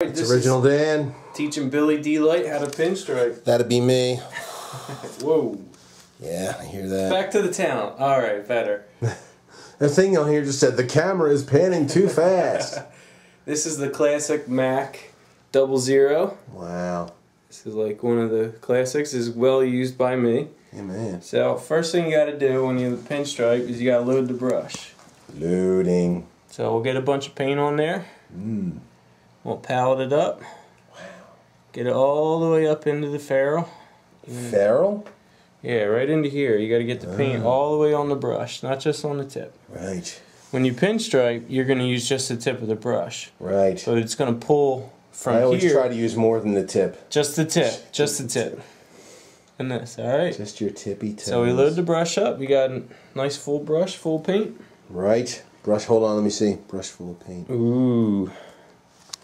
Alright, this Original is Dan. teaching Billy D. Light how to pinstripe. That'd be me. Whoa. Yeah, I hear that. Back to the talent. Alright, better. The thing on here just said, the camera is panning too fast. This is the classic Mac 00. Wow. This is like one of the classics. This is well used by me. Yeah, man. So, first thing you got to do when you pinstripe is you got to load the brush. Loading. So we'll get a bunch of paint on there. We'll palette it up. Wow. Get it all the way up into the ferrule. Ferrule? Yeah, right into here. You got to get the paint all the way on the brush, not just on the tip. Right. When you pinstripe, you're going to use just the tip of the brush. Right. So it's going to pull from here. I always try to use more than the tip. Just the tip. Just the tip. And this, alright? Just your tippy toes. So we load the brush up. You got a nice full brush, full paint. Right. Brush, hold on, let me see. Brush full of paint. Ooh.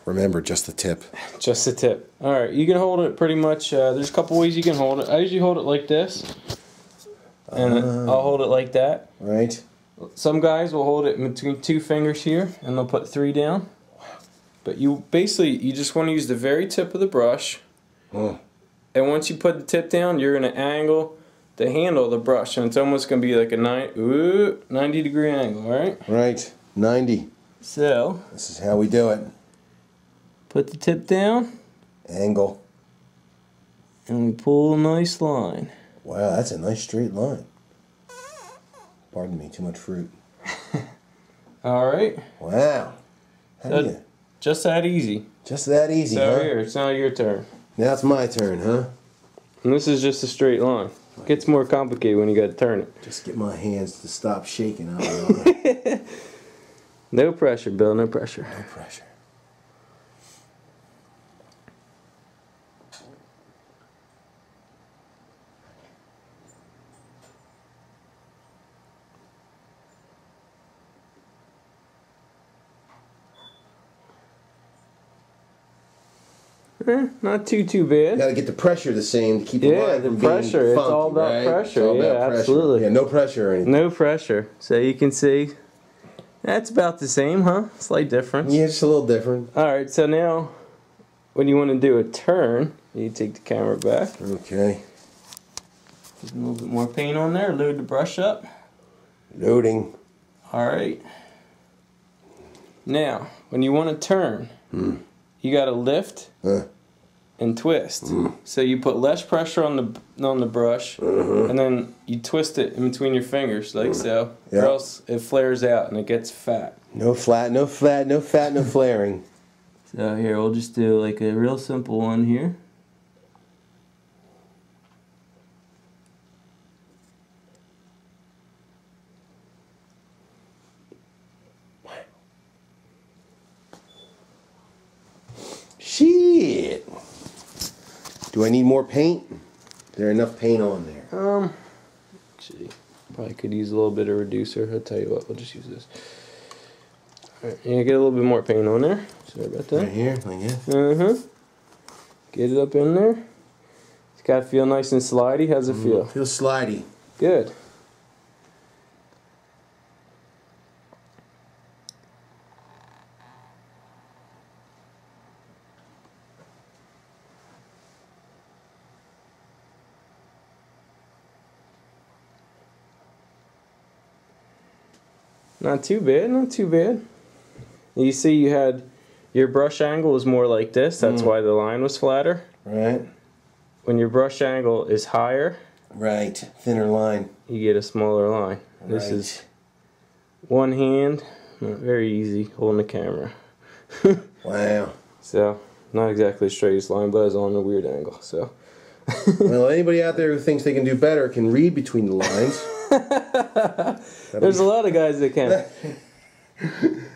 Remember, just the tip. Just the tip. Alright, you can hold it pretty much, there's a couple ways you can hold it. I usually hold it like this. And I'll hold it like that. Right. Some guys will hold it between 2 fingers here, and they'll put 3 down. But you just want to use the very tip of the brush. And once you put the tip down, you're going to angle the handle of the brush, and it's almost going to be like a 90-degree angle, alright? Right. 90. So, this is how we do it. Put the tip down. Angle. And we pull a nice line. Wow, that's a nice straight line. Pardon me, too much fruit. Alright. Wow. So, just that easy. Just that easy, so huh? Here, it's now your turn. Now it's my turn, huh? And this is just a straight line. It gets more complicated when you got to turn it. Just get my hands to stop shaking. No pressure, Bill, no pressure. No pressure. Not too bad. You got to get the pressure the same to keep the line from pressure. being It's funky, all about right? pressure. It's all about yeah, pressure. absolutely. Yeah, no pressure or anything. No pressure. So you can see that's about the same, huh? Slight difference. Yeah, just a little different. All right. So now, when you want to do a turn, you take the camera back. Okay. Put a little bit more paint on there. Load the brush up. Loading. All right. Now, when you want to turn, you got to lift and twist. So you put less pressure on the brush, and then you twist it in between your fingers like so, or else it flares out and it gets fat. No flat, no fat, no flaring. So here, we'll just do like a real simple one here. Shit. Do I need more paint? Is there enough paint on there? Actually, probably could use a little bit of reducer. I'll tell you what, we'll just use this. Alright, yeah, get a little bit more paint on there. Sorry about that. Right here, like this? Get it up in there. It's got to feel nice and slidey. How's it feel? Feels slidey. Good. Not too bad, not too bad. You see you had your brush angle was more like this, that's why the line was flatter. Right. When your brush angle is higher, right, thinner line, you get a smaller line. Right. This is one hand, not very easy holding the camera. Wow. So, not exactly the straightest line, but it's on a weird angle. So. Well, anybody out there who thinks they can do better can read between the lines. There's a lot of guys that can.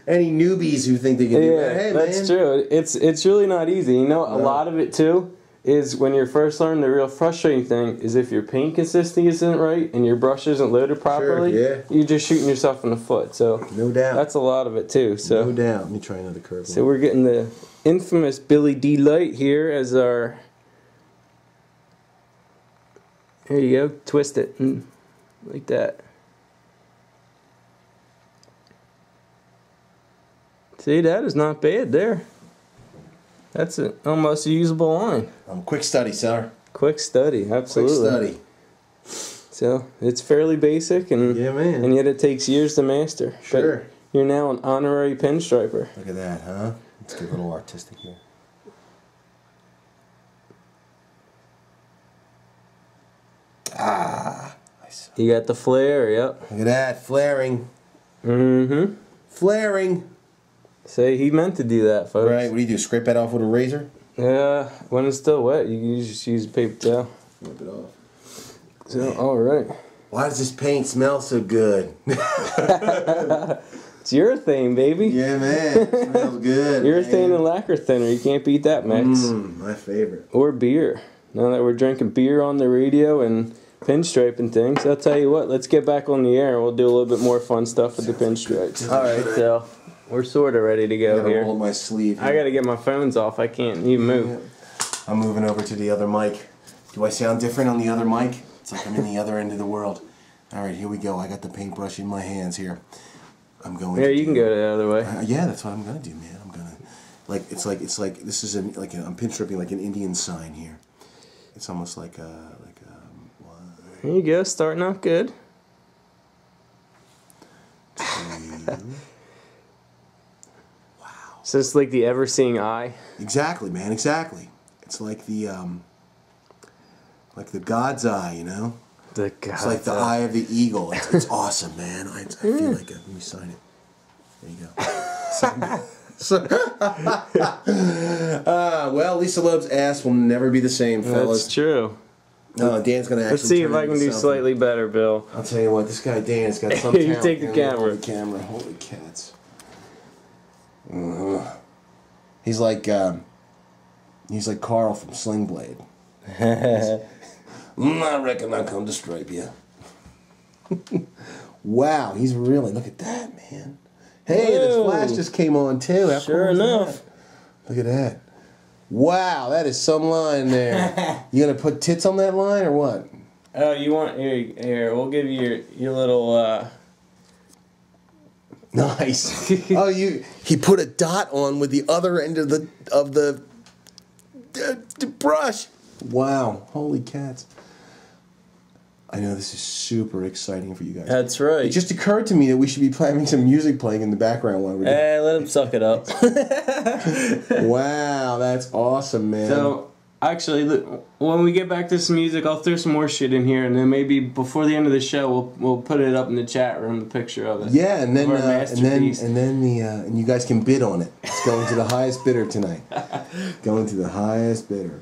Any newbies who think they can do better. Hey, that's true. It's really not easy. You know, a lot of it too is when you're first learning. The real frustrating thing is if your paint consistency isn't right and your brush isn't loaded properly. Sure, you're just shooting yourself in the foot. So no doubt, that's a lot of it too. So no doubt. Let me try another curve. So we're getting the infamous Billy D. Light here as our. There you go. Twist it like that. See, that is not bad there. That's almost a usable line. Quick study, sir. Quick study, absolutely. Quick study. So it's fairly basic, and yeah, man. And yet it takes years to master. Sure. But you're now an honorary pinstriper. Look at that, huh? Let's get a little artistic here. Ah, nice. You got the flare, yep. Look at that, flaring. Mm-hmm. Flaring. Say he meant to do that, folks. Right, what do you do, scrape that off with a razor? Yeah, when it's still wet, you can just use a paper towel. Wipe it off. So, alright. Why does this paint smell so good? It's urethane, baby. Yeah, man. It smells good. Urethane and lacquer thinner. You can't beat that mix. My favorite. Or beer. Now that we're drinking beer on the radio and pinstriping things, I'll tell you what, let's get back on the air. We'll do a little bit more fun stuff with the pinstripes. Alright, so we're sort of ready to go here. Hold my sleeve. I gotta get my phones off. I can't even move. I'm moving over to the other mic. Do I sound different on the other mic? It's like I'm in the other end of the world. Alright, here we go. I got the paintbrush in my hands here. I'm going. Yeah, you can go the other way. Yeah, that's what I'm gonna do, man. I'm gonna, it's like this is I'm pinstripping like an Indian sign here. It's almost like a There you go, starting out good. Wow. So it's like the ever-seeing eye. Exactly, man. Exactly. It's like the God's eye, you know. The God's It's like the eye of the eagle. It's awesome, man. I feel like it. Let me sign it. There you go. Sign it. Well, Lisa Loeb's ass will never be the same, fellas. That's true. No, Dan's gonna actually. Let's see if turn I can into do something. slightly better, Bill. I'll tell you what, this guy Dan's got some You talent. take the camera. Hold the camera. Holy cats. He's like Carl from Sling Blade. I reckon I'll come to stripe you. Wow, he's really, look at that, man. Hey, the flash just came on too. How Sure cool is enough. that? Look at that. Wow, that is some line there. You gonna put tits on that line or what? Oh, you want here? We'll give you your little. Nice. Oh, he put a dot on with the other end of the brush. Wow, holy cats. I know this is super exciting for you guys. That's right. It just occurred to me that we should be having some music playing in the background while we're doing. Hey, let him suck it up. Wow, that's awesome, man. So, actually, when we get back to some music, I'll throw some more shit in here, and then maybe before the end of the show, we'll put it up in the chat room, the picture of it. Yeah, and then and you guys can bid on it. It's going to the highest bidder tonight. Going to the highest bidder.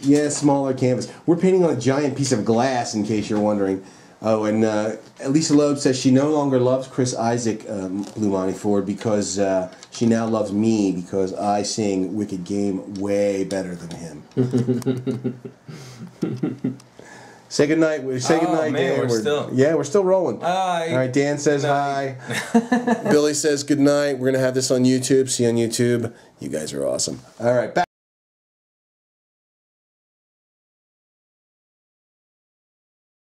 Yeah, smaller canvas. We're painting on a giant piece of glass, in case you're wondering. Oh, and Lisa Loeb says she no longer loves Chris Isaac, Blue Monty Ford, because she now loves me because I sing Wicked Game way better than him. Say goodnight. Say goodnight, man, Dan. we're still rolling. Hi. All right, Dan says hi. Billy says goodnight. We're going to have this on YouTube. See you on YouTube. You guys are awesome. All right, back.